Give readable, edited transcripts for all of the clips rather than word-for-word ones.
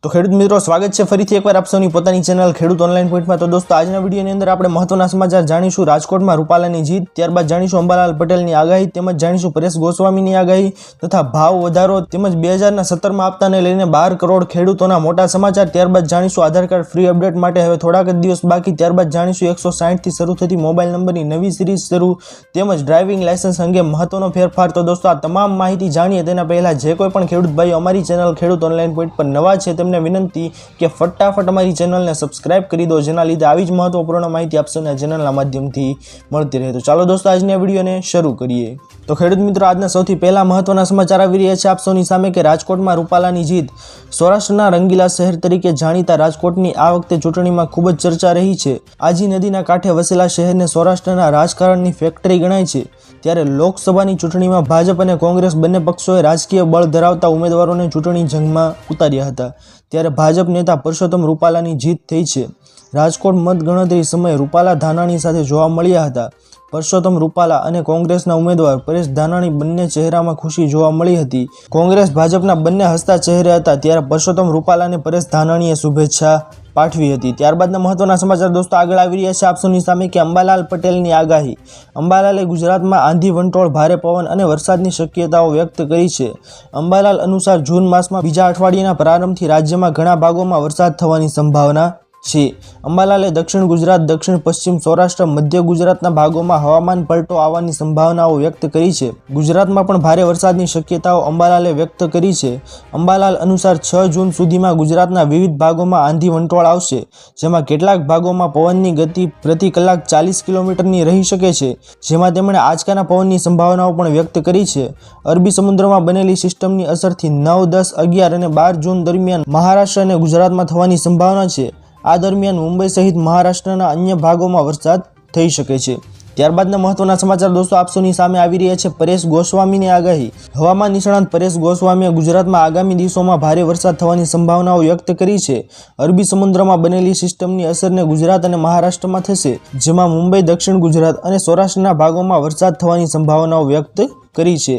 તો ખેડૂત મિત્રો સ્વાગત છે ફરીથી એકવાર આપ સૌની પોતાની ચેનલ ખેડૂત ઓનલાઈન પોઈન્ટમાં। તો દોસ્તો આજના વિડીયોની અંદર આપણે મહત્વના સમાચાર જાણીશું। રાજકોટમાં રૂપાલાની જીત, ત્યારબાદ જાણીશું અંબાલાલ પટેલની આગાહી, તેમજ જાણીશું પરેશ ગોસ્વામીની આગાહી તથા ભાવ વધારો, તેમજ 2017માં આપતાને લઈને 12 કરોડ ખેડૂતોના મોટા સમાચાર। ત્યારબાદ જાણીશું આધાર કાર્ડ ફ્રી અપડેટ માટે હવે થોડાક જ દિવસ બાકી। ત્યારબાદ જાણીશું 160થી શરૂ થતી મોબાઈલ નંબરની નવી સિરીઝ શરૂ, તેમજ ડ્રાઇવિંગ લાયસન્સ અંગે મહત્વનો ફેરફાર। તો દોસ્તો આ તમામ માહિતી જાણીએ તેના પહેલા જે કોઈ પણ ખેડૂત ભાઈઓ અમારી ચેનલ ખેડૂત ઓનલાઈન પોઈન્ટ પર નવા છે તેમને વિનંતી કે ફટાફટ અમારી ચેનલને સબસ્ક્રાઇબ કરી દો, જેના લીધે આવી જ મહત્વપૂર્ણ માહિતી આપ સૌને ચેનલના માધ્યમથી મળતી રહે। તો ચાલો દોસ્તો આજના વિડીયોને શરૂ કરીએ। તો ખેડૂત મિત્રો આજના સૌથી પહેલા મહત્વના સમાચાર આવી રહ્યા છે આપ સૌની સામે કે રાજકોટમાં રૂપાલાની જીત। સૌરાષ્ટ્રના રંગીલા શહેર તરીકે જાણીતા રાજકોટની આ વખતે ચૂંટણીમાં ખૂબ જ ચર્ચા રહી છે। આજી નદીના કાંઠે વસેલા શહેરને સૌરાષ્ટ્રના રાજકારણની ફેક્ટરી ગણાય છે, ત્યારે લોકસભાની ચૂંટણીમાં ભાજપ અને કોંગ્રેસ બંને પક્ષોએ રાજકીય બળ ધરાવતા ઉમેદવારોને ચૂંટણી જંગમાં ઉતાર્યા હતા, ત્યારે ભાજપ નેતા પરસોત્તમ રૂપાલાની જીત થઈ છે। રાજકોટ મતગણતરી સમયે રૂપાલા ધાનાણી સાથે જોવા મળ્યા હતા। પરસોત્તમ રૂપાલા અને કોંગ્રેસના ઉમેદવાર પરેશ ધાનાણી બંને ચહેરામાં ખુશી જોવા મળી હતી। કોંગ્રેસ ભાજપના બંને હસતા ચહેરે હતા, ત્યારે પરસોત્તમ રૂપાલા અને પરેશ ધાનાણીએ શુભેચ્છા પાઠવી હતી। ત્યારબાદના મહત્વના સમાચાર દોસ્તો આગળ આવી રહ્યા છે આપ સૌની સામે કે અંબાલાલ પટેલની આગાહી। અંબાલાલે ગુજરાતમાં આંધી વંટોળ, ભારે પવન અને વરસાદની શક્યતાઓ વ્યક્ત કરી છે। અંબાલાલ અનુસાર જૂન માસમાં બીજા અઠવાડિયાના પ્રારંભથી રાજ્યમાં ઘણા ભાગોમાં વરસાદ થવાની સંભાવના છે। અંબાલાલે દક્ષિણ ગુજરાત, દક્ષિણ પશ્ચિમ સૌરાષ્ટ્ર, મધ્ય ગુજરાતના ભાગોમાં હવામાન પલટો આવવાની સંભાવનાઓ વ્યક્ત કરી છે। ગુજરાતમાં પણ ભારે વરસાદની શક્યતાઓ અંબાલાલે વ્યક્ત કરી છે। અંબાલાલ અનુસાર 6 જૂન સુધીમાં ગુજરાતના વિવિધ ભાગોમાં આંધી વંટોળ આવશે, જેમાં કેટલાક ભાગોમાં પવનની ગતિ પ્રતિ કલાક 40 કિલોમીટરની રહી શકે છે, જેમાં તેમણે આંચકાના પવનની સંભાવનાઓ પણ વ્યક્ત કરી છે। અરબી સમુદ્રમાં બનેલી સિસ્ટમની અસરથી 9, 10, 11 અને 12 જૂન દરમિયાન મહારાષ્ટ્ર અને ગુજરાતમાં થવાની સંભાવના છે। આ દરમિયાન મુંબઈ સહિત મહારાષ્ટ્રના અન્ય ભાગોમાં વરસાદ થઈ શકે છે। ત્યારબાદના મહત્વના સમાચાર દોસ્તો આપ સૌની સામે આવી રહ્યા છે પરેશ ગોસ્વામીની આગાહી। હવામાન નિષ્ણાત પરેશ ગોસ્વામીએ ગુજરાતમાં આગામી દિવસોમાં ભારે વરસાદ થવાની સંભાવનાઓ વ્યક્ત કરી છે। અરબી સમુદ્રમાં બનેલી સિસ્ટમની અસરને ગુજરાત અને મહારાષ્ટ્રમાં થશે, જેમાં મુંબઈ, દક્ષિણ ગુજરાત અને સૌરાષ્ટ્રના ભાગોમાં વરસાદ થવાની સંભાવનાઓ વ્યક્ત કરી છે।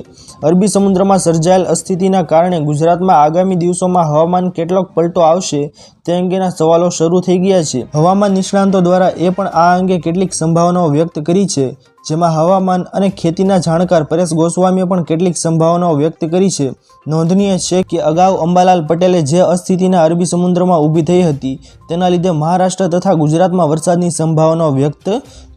અરબી સમુદ્રમાં સર્જાયેલ અસ્થિતિના કારણે ગુજરાતમાં આગામી દિવસોમાં હવામાન કેટલોક પલટો આવશે તે અંગેના સવાલો શરૂ થઈ ગયા છે। હવામાન નિષ્ણાંતો દ્વારા એ પણ આ અંગે કેટલીક સંભાવનાઓ વ્યક્ત કરી છે, જેમાં હવામાન અને ખેતીના જાણકાર પરેશ ગોસ્વામીએ પણ કેટલીક સંભાવનાઓ વ્યક્ત કરી છે। નોંધનીય છે કે અગાઉ અંબાલાલ પટેલે જે અસ્થિતિના અરબી સમુદ્રમાં ઊભી થઈ હતી તેના લીધે મહારાષ્ટ્ર તથા ગુજરાતમાં વરસાદની સંભાવનાઓ વ્યક્ત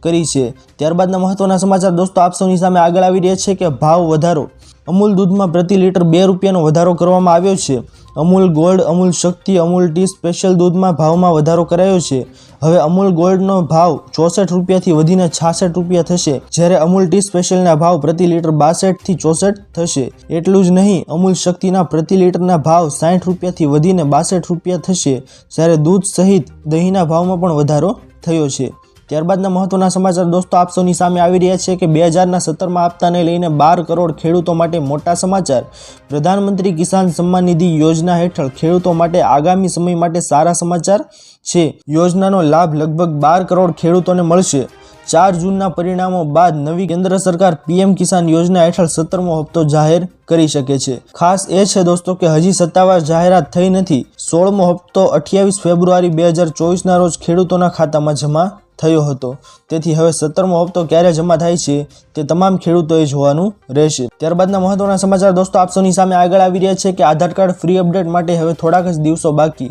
કરી છે। ત્યારબાદના મહત્વના સમાચાર દોસ્તો આપ સૌની સામે આગળ આવી રહ્યા છે કે ભાવ વધારો। અમૂલ દૂધમાં પ્રતિ લીટર 2 રૂપિયાનો વધારો કરવામાં આવ્યો છે। અમૂલ ગોલ્ડ, અમૂલ શક્તિ, અમૂલ ટી સ્પેશિયલ દૂધમાં ભાવમાં વધારો કરાયો છે। હવે અમૂલ ગોલ્ડનો ભાવ 64 રૂપિયાથી વધીને 66 રૂપિયા થશે, જ્યારે અમૂલ ટી સ્પેશિયલના ભાવ પ્રતિ લીટર 62 થી 64 થશે। એટલું જ નહીં, અમૂલ શક્તિના પ્રતિ લીટરના ભાવ 60 રૂપિયાથી વધીને 62 રૂપિયા થશે, જ્યારે દૂધ સહિત દહીંના ભાવમાં પણ વધારો થયો છે। ત્યારબાદના મહત્વના સમાચાર દોસ્તો આપ સૌની સામે આવી રહ્યા છે કે 2017માં આપતાને લઈને 12 કરોડ ખેડૂતો માટે મોટા સમાચાર। પ્રધાનમંત્રી કિસાન સન્માન નિધિ યોજના હેઠળ ખેડૂતો માટે આગામી સમય માટે સારા સમાચાર છે। યોજનાનો લાભ લગભગ 12 કરોડ ખેડૂતોને મળશે। 4 જૂનના પરિણામો બાદ નવી કેન્દ્ર સરકાર PM કિસાન યોજના હેઠળ 17મો હપ્તો જાહેર કરી શકે છે। ખાસ એ છે દોસ્તો કે હજી સત્તાવાર જાહેરાત થઈ નથી। 16મો હપ્તો 28 ફેબ્રુઆરી 2024ના રોજ ખેડૂતોના ખાતામાં જમા થયો હતો, તેથી હવે 17મો હપ્તો ક્યારે જમા થાય છે તે તમામ ખેડૂતોએ જોવાનું રહેશે। ત્યારબાદના મહત્વના સમાચાર દોસ્તો આપ સૌની સામે આગળ આવી રહ્યા છે કે આધાર કાર્ડ ફ્રી અપડેટ માટે હવે થોડાક જ દિવસો બાકી।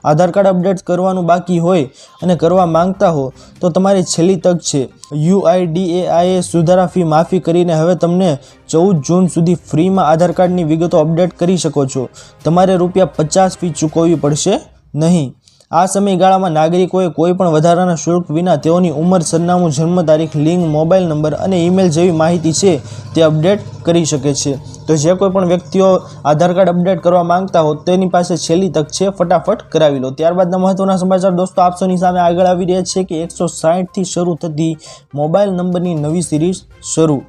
આધાર કાર્ડ અપડેટ કરવાનું બાકી હોય અને કરવા માંગતા હો તો તમારી છેલ્લી તક છે। UIDAIએ સુધારા ફી માફી કરીને હવે તમને 14 જૂન સુધી ફ્રીમાં આધાર કાર્ડની વિગતો અપડેટ કરી શકો છો। તમારે ₹50 ફી ચૂકવવી પડશે નહીં। આ સમયગાળામાં નાગરિકોએ કોઈ પણ વધારાના શુલ્ક વિના તેઓની ઉંમર, સરનામું, જન્મ તારીખ, લિંગ, મોબાઈલ નંબર અને ઈમેલ જેવી માહિતી છે તે અપડેટ કરી શકે છે। તો જે કોઈ પણ વ્યક્તિઓ આધાર કાર્ડ અપડેટ કરવા માંગતા હો તેની પાસે છેલ્લી તક છે, ફટાફટ કરાવી લો। ત્યારબાદના મહત્વના સમાચાર દોસ્તો આપ સૌની સામે આગળ આવી રહ્યા છે કે 160થી શરૂ થતી મોબાઈલ નંબરની નવી સિરીઝ શરૂ।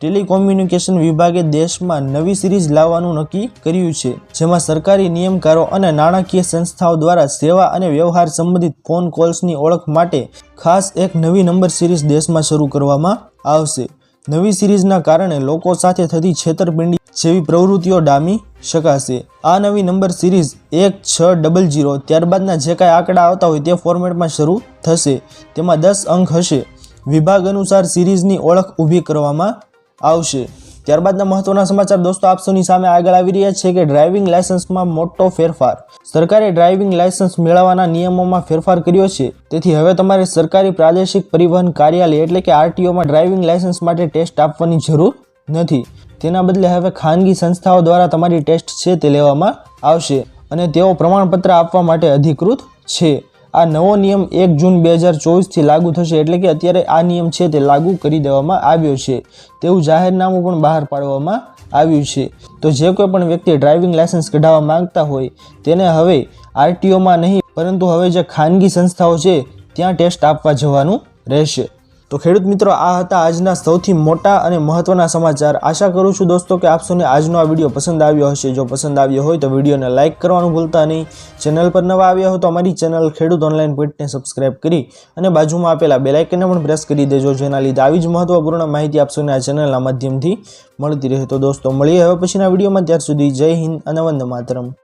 ટેલિકોમ્યુનિકેશન વિભાગે દેશમાં નવી સિરીઝ લાવવાનું નક્કી કર્યું છે, જેમાં સરકારી નિયમકારો અને નાણાકીય સંસ્થાઓ દ્વારા સેવા અને વ્યવહાર સંબંધિત ફોન કોલ્સની ઓળખ માટે ખાસ એક નવી નંબર સિરીઝ દેશમાં શરૂ કરવામાં આવશે। નવી સિરીઝના કારણે લોકો સાથે થતી છેતરપિંડી જેવી પ્રવૃત્તિઓ ડામી શકાશે। આ નવી નંબર સિરીઝ 1600 ત્યારબાદના જે કાંઈ આંકડા આવતા હોય તે ફોર્મેટમાં શરૂ થશે। તેમાં 10 અંક હશે। વિભાગ અનુસાર સિરીઝની ઓળખ ઊભી કરવામાં આવશે। ત્યારબાદના મહત્વના સમાચાર દોસ્તો આપ સૌની સામે આગળ આવી રહ્યા છે કે ડ્રાઇવિંગ લાયસન્સમાં મોટો ફેરફાર। સરકારે ડ્રાઇવિંગ લાયસન્સ મેળવવાના નિયમોમાં ફેરફાર કર્યો છે। તેથી હવે તમારે સરકારી પ્રાદેશિક પરિવહન કાર્યાલય એટલે કે આરટીઓમાં ડ્રાઇવિંગ લાયસન્સ માટે ટેસ્ટ આપવાની જરૂર નથી। તેના બદલે હવે ખાનગી સંસ્થાઓ દ્વારા તમારી ટેસ્ટ છે તે લેવામાં આવશે અને તેઓ પ્રમાણપત્ર આપવા માટે અધિકૃત છે। આ નવો નિયમ 1 જૂન 2024થી લાગુ થશે એટલે કે અત્યારે આ નિયમ છે તે લાગુ કરી દેવામાં આવ્યો છે તેવું જાહેરનામું પણ બહાર પાડવામાં આવ્યું છે। તો જે કોઈ પણ વ્યક્તિ ડ્રાઇવિંગ લાયસન્સ કઢાવવા માંગતા હોય તેને હવે આરટીઓમાં નહીં પરંતુ હવે જે ખાનગી સંસ્થાઓ છે ત્યાં ટેસ્ટ આપવા જવાનું રહેશે। તો ખેડૂત મિત્રો આ હતા આજના સૌથી મોટા અને મહત્વના સમાચાર। આશા કરું છું દોસ્તો કે આપ સૌને આજનો આ વિડીયો પસંદ આવ્યો હશે। જો પસંદ આવ્યો હોય તો વિડીયોને લાઇક કરવાનું ભૂલતા નહીં। ચેનલ પર નવા આવ્યા હો તો અમારી ચેનલ ખેડૂત ઓનલાઈન પોઈન્ટને સબસ્ક્રાઇબ કરી અને બાજુમાં આપેલા બેલ આઇકનને પણ પ્રેસ કરી દેજો જેના લીધે આવી જ મહત્વપૂર્ણ માહિતી આપ સૌને આ ચેનલના માધ્યમથી મળતી રહે। તો દોસ્તો મળીએ હવે પછીના વિડીયોમાં, ત્યાર સુધી જય હિન્દ અને વંદે માતરમ।